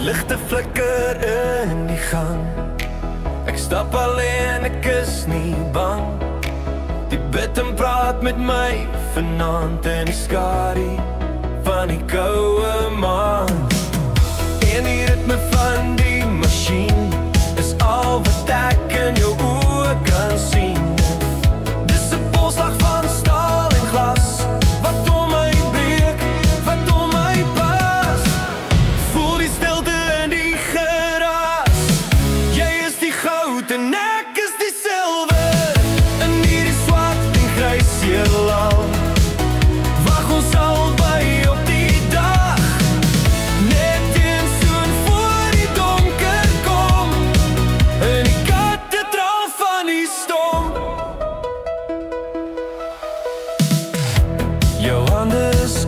Ligte flikker in die gang. Ek stap alleen, ek is nie bang. Die bid en praat met my vanaand in die skadu van die koue maan. En die ritme van die masjien is al wat ek in jou oë kan sien. Dis 'n polsslag van staal en glas wat om my breek, wat om my pas. Voel die stilte in die geraas. Jy is die goud en ek is die silwer in hierdie swart en grys heelal. Wag ons albei op die dag, net een soen voor die donker kom, in die kathedraal van die storm. Jou hande is